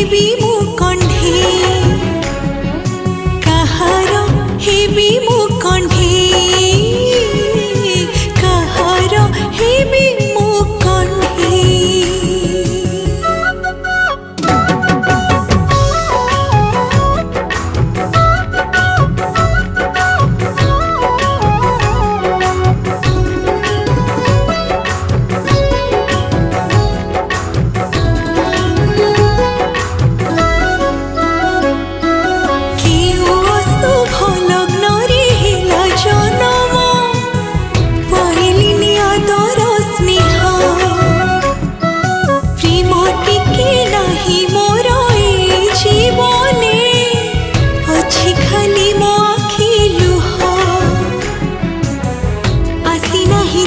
heavy मु कंढे कहार heavy मु कंढे कहार heavy मु कंढे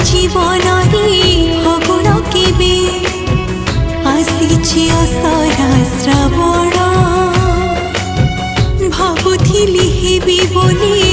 जीवन फगुण केबे आसीछि असरा श्रावण भाबुथिली हेबी बोली